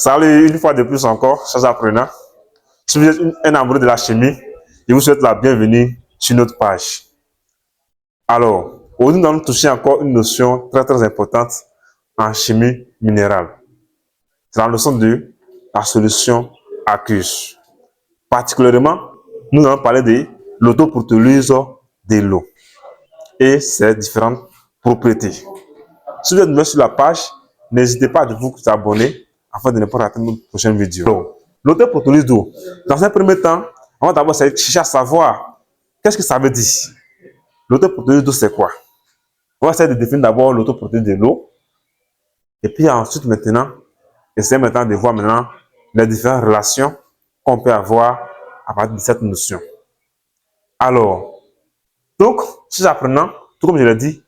Salut, une fois de plus encore, chers apprenants. Si vous êtes un amoureux de la chimie, je vous souhaite la bienvenue sur notre page. Alors, aujourd'hui, nous allons toucher encore une notion très importante en chimie minérale. C'est la notion de la solution aqueuse. Particulièrement, nous allons parler de l'autoprotéolyse de l'eau et ses différentes propriétés. Si vous êtes nouveau sur la page, n'hésitez pas à vous abonner afin de ne pas rater notre prochaine vidéo. L'autoprotéolyse d'eau. Dans un premier temps, on va d'abord chercher à savoir qu'est-ce que ça veut dire. L'autoprotéolyse d'eau, c'est quoi? On va essayer de définir d'abord l'autoprotéolyse de l'eau. Et puis ensuite, essayer maintenant de voir les différentes relations qu'on peut avoir à partir de cette notion. Alors, donc, si j'apprenant, tout comme je l'ai dit,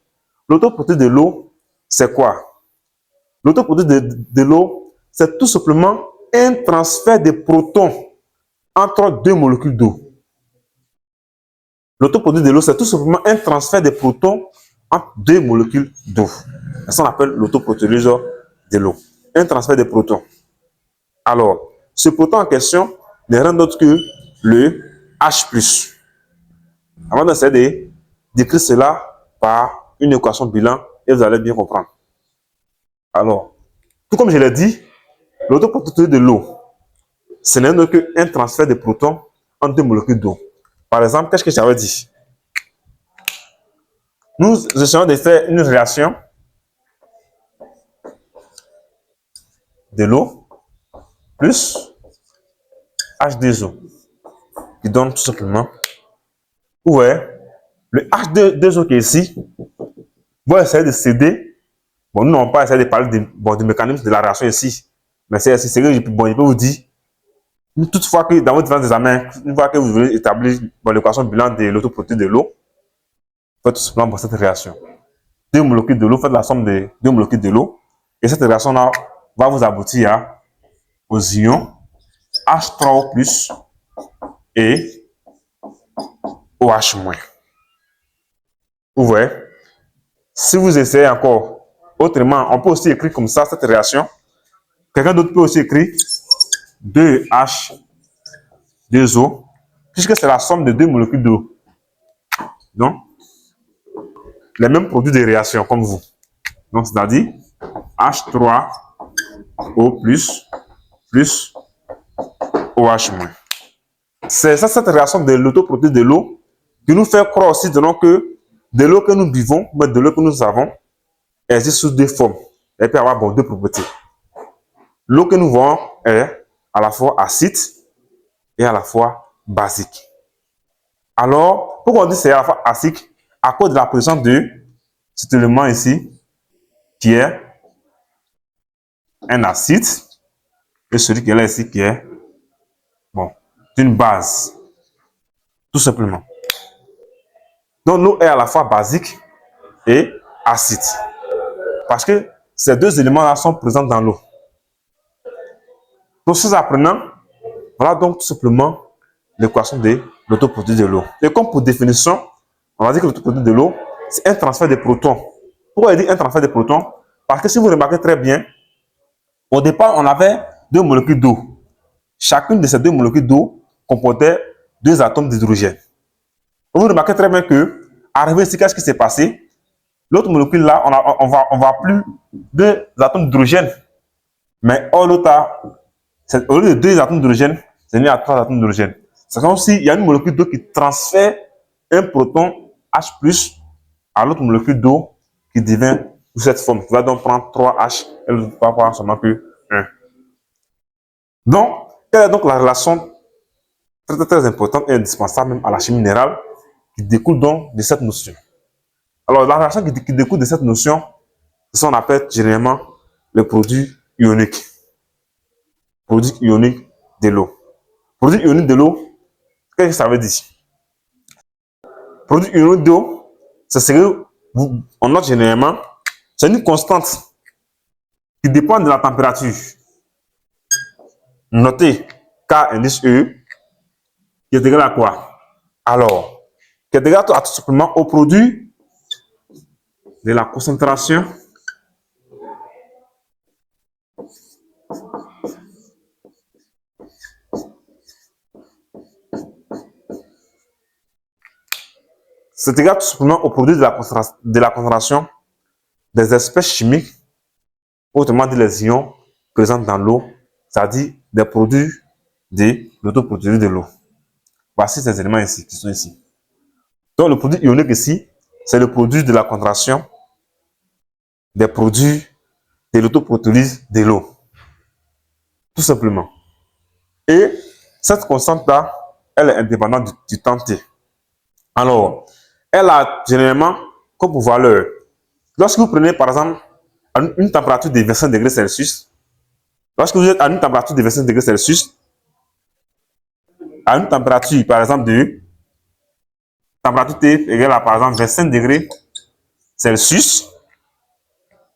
l'autoprotéolyse de l'eau, c'est quoi? L'autoprotéolyse de l'eau, c'est tout simplement un transfert de protons entre deux molécules d'eau. L'autoprotéolyse de l'eau, c'est tout simplement un transfert de protons entre deux molécules d'eau. C'est ce qu'on appelle l'autoprotéolyse de l'eau. Un transfert de protons. Alors, ce proton en question n'est rien d'autre que le H+. Avant d'essayer d'écrire cela par une équation bilan, et vous allez bien comprendre. Alors, tout comme je l'ai dit, l'autoprotéolyse de l'eau, ce n'est donc qu'un transfert de protons entre deux molécules d'eau. Par exemple, qu'est-ce que j'avais dit? Nous essayons de faire une réaction de l'eau plus H2O qui donne tout simplement, le H2O qui est ici va essayer de céder. Bon, nous n'avons pas essayé de parler du mécanisme de la réaction ici, mais c'est que je peux vous dire. Toutefois que dans votre examen, une fois que vous voulez établir l'équation bilan de l'autoprotéolyse de l'eau, faites tout simplement cette réaction. Deux molécules de l'eau, faites la somme de deux molécules de l'eau, et cette réaction-là va vous aboutir aux ions H3O+ et OH-. Vous voyez? Si vous essayez encore autrement, on peut aussi écrire comme ça cette réaction. Quelqu'un d'autre peut aussi écrire 2H2O, puisque c'est la somme de deux molécules d'eau. Donc, les mêmes produits de réaction comme vous. Donc, c'est-à-dire H3O+ plus OH-. C'est ça, cette réaction de l'autoprotéolyse de l'eau qui nous fait croire aussi que de l'eau que nous buvons, mais de l'eau que nous avons, existe sous deux formes. Elle peut avoir deux propriétés. L'eau que nous voyons est à la fois acide et à la fois basique. Alors, pourquoi on dit que c'est à la fois acide? À cause de la présence de cet élément ici, qui est un acide, et celui qui est là ici, qui est une base, tout simplement. Donc, l'eau est à la fois basique et acide, parce que ces deux éléments-là sont présents dans l'eau. Donc, ces apprenants, voilà donc tout simplement l'équation de l'autoprotéolyse de l'eau. Et comme pour définition, on va dire que l'autoprotéolyse de l'eau, c'est un transfert de protons. Pourquoi il dit un transfert de protons? Parce que si vous remarquez très bien, au départ, on avait deux molécules d'eau. Chacune de ces deux molécules d'eau comportait deux atomes d'hydrogène. Vous remarquez très bien que, arrivé ici, qu'est-ce qui s'est passé? L'autre molécule là, on voit plus deux atomes d'hydrogène. Mais au lieu de deux atomes d'hydrogène, c'est mis à trois atomes d'hydrogène. C'est comme s'il y a une molécule d'eau qui transfère un proton H+ à l'autre molécule d'eau qui devient de cette forme. Qui va donc prendre 3H et l'autre va prendre seulement que 1. Donc, quelle est donc la relation très importante et indispensable même à la chimie minérale qui découle donc de cette notion? Alors, la relation qui découle de cette notion, c'est ce qu'on appelle généralement le produit ionique. Produit ionique de l'eau. Produit ionique de l'eau, qu'est-ce que ça veut dire? Produit ionique d'eau, c'est ce que on note généralement, c'est une constante qui dépend de la température. Notez K indice E, qui est égal à quoi? Alors, qui est égal à tout simplement au produit de la concentration C'est égal tout simplement au produit de la concentration des espèces chimiques, autrement dit les ions présents dans l'eau, c'est-à-dire des produits de l'autoproduit de l'eau. Voici ces éléments ici, qui sont ici. Donc le produit ionique ici, c'est le produit de la concentration des produits de l'autoproduit de l'eau. Tout simplement. Et cette constante-là, elle est indépendante du temps T. Alors, elle a généralement comme valeur, lorsque vous prenez par exemple une température de 25 degrés Celsius, lorsque vous êtes à une température de 25 degrés Celsius, à une température par exemple de température T égale à par exemple 25 degrés Celsius,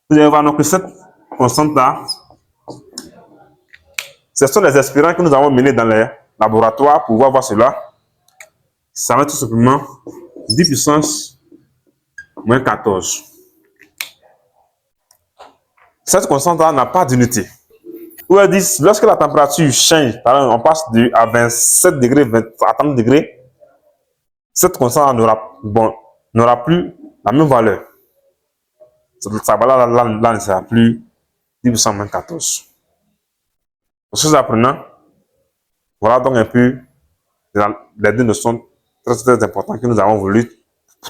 vous allez voir donc que cette constante-là, ce sont les expériences que nous avons menées dans les laboratoires pour voir cela. Ça va être tout simplement 10 puissance moins 14. Cette constante-là n'a pas d'unité. Où elle dit, lorsque la température change, par exemple, on passe à 27 degrés, à 30 degrés, cette constante n'aura plus la même valeur. Cette valeur-là ne sera plus 10 puissance moins 14. Pour ces apprenants, voilà donc un peu les deux notions très, très importantes que nous avons voulu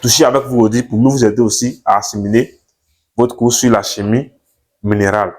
toucher avec vous aujourd'hui pour mieux vous aider aussi à assimiler votre cours sur la chimie minérale.